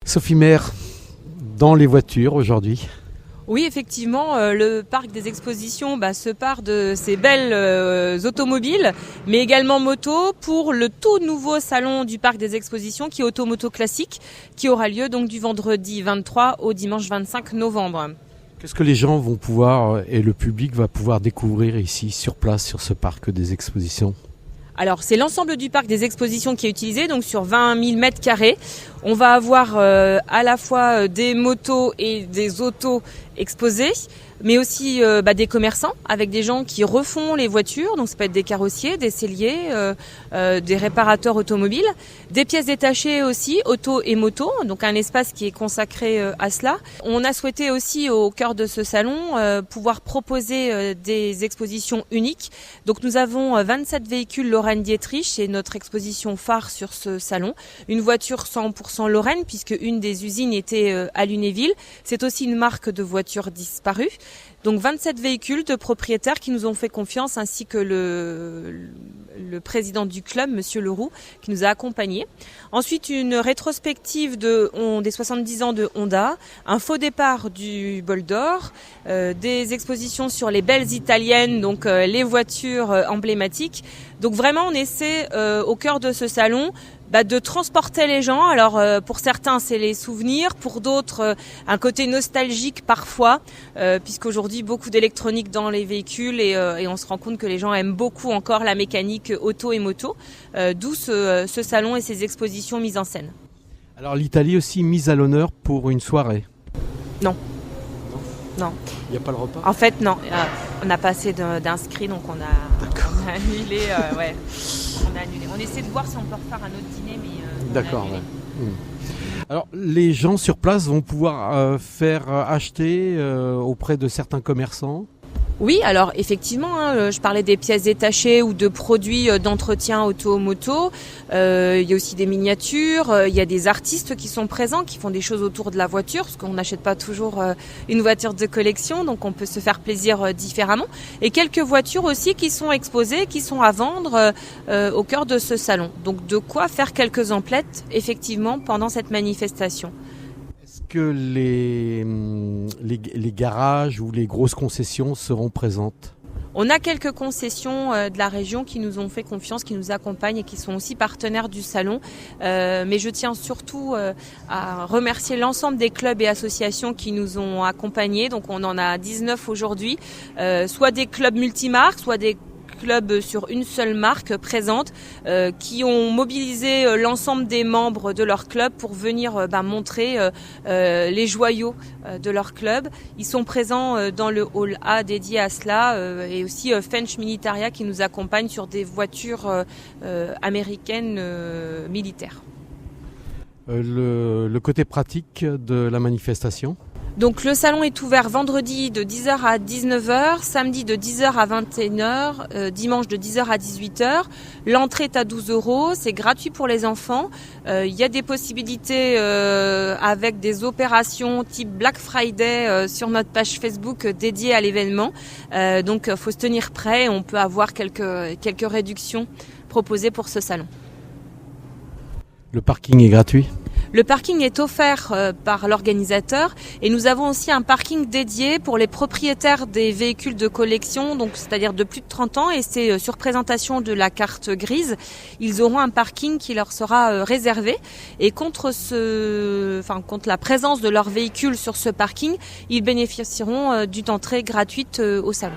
Sophie Maire, dans les voitures aujourd'hui. Oui, effectivement, le parc des expositions se part de ces belles automobiles, mais également motos, pour le tout nouveau salon du parc des expositions qui est Automoto Classique, qui aura lieu donc du vendredi 23 au dimanche 25 novembre. Qu'est-ce que les gens vont pouvoir et le public va pouvoir découvrir ici sur place sur ce parc des expositions ? Alors, c'est l'ensemble du parc des expositions qui est utilisé, donc sur 20 000 mètres carrés. On va avoir à la fois des motos et des autos exposées, mais aussi des commerçants avec des gens qui refont les voitures. Donc, ça peut être des carrossiers, des selliers, des réparateurs automobiles, des pièces détachées aussi, auto et moto. Donc, un espace qui est consacré à cela. On a souhaité aussi, au cœur de ce salon, pouvoir proposer des expositions uniques. Donc, nous avons 27 véhicules Lorraine Dietrich, c'est notre exposition phare sur ce salon. Une voiture 100% Lorraine, puisque une des usines était à Lunéville. C'est aussi une marque de voiture disparue. Donc 27 véhicules de propriétaires qui nous ont fait confiance, ainsi que le président du club, Monsieur Leroux, qui nous a accompagnés. Ensuite, une rétrospective des 70 ans de Honda, un faux départ du Bol d'Or, des expositions sur les belles italiennes, donc les voitures emblématiques. Donc vraiment, on essaie au cœur de ce salon de transporter les gens. Alors pour certains c'est les souvenirs, pour d'autres un côté nostalgique parfois, puisqu'aujourd'hui beaucoup d'électronique dans les véhicules et on se rend compte que les gens aiment beaucoup encore la mécanique auto et moto, d'où ce salon et ces expositions mises en scène. Alors l'Italie aussi mise à l'honneur pour une soirée ? Non. Il n'y a pas le repas ? En fait non, on n'a pas assez d'inscrits, donc on a annulé. Ouais. On a annulé. On essaie de voir si on peut refaire un autre dîner, mais d'accord. Ouais. Alors, les gens sur place vont pouvoir faire acheter auprès de certains commerçants ? Oui, alors effectivement, je parlais des pièces détachées ou de produits d'entretien auto-moto. Il y a aussi des miniatures, il y a des artistes qui sont présents, qui font des choses autour de la voiture, parce qu'on n'achète pas toujours une voiture de collection, donc on peut se faire plaisir différemment. Et quelques voitures aussi qui sont exposées, qui sont à vendre au cœur de ce salon. Donc de quoi faire quelques emplettes, effectivement, pendant cette manifestation. Est-ce que les garages ou les grosses concessions seront présentes ? On a quelques concessions de la région qui nous ont fait confiance, qui nous accompagnent et qui sont aussi partenaires du salon. Mais je tiens surtout à remercier l'ensemble des clubs et associations qui nous ont accompagnés. Donc on en a 19 aujourd'hui, soit des clubs multimarques, soit des clubs sur une seule marque présente, qui ont mobilisé l'ensemble des membres de leur club pour venir montrer les joyaux de leur club. Ils sont présents dans le hall A dédié à cela, et aussi Fench Militaria qui nous accompagne sur des voitures américaines militaires. Le côté pratique de la manifestation ? Donc le salon est ouvert vendredi de 10h à 19h, samedi de 10h à 21h, dimanche de 10h à 18h. L'entrée est à 12 €, c'est gratuit pour les enfants. Il y a des possibilités avec des opérations type Black Friday sur notre page Facebook dédiée à l'événement. Donc faut se tenir prêt, on peut avoir quelques réductions proposées pour ce salon. Le parking est gratuit ? Le parking est offert par l'organisateur et nous avons aussi un parking dédié pour les propriétaires des véhicules de collection, donc c'est-à-dire de plus de 30 ans, et c'est sur présentation de la carte grise. Ils auront un parking qui leur sera réservé, et contre la présence de leur véhicule sur ce parking, ils bénéficieront d'une entrée gratuite au salon.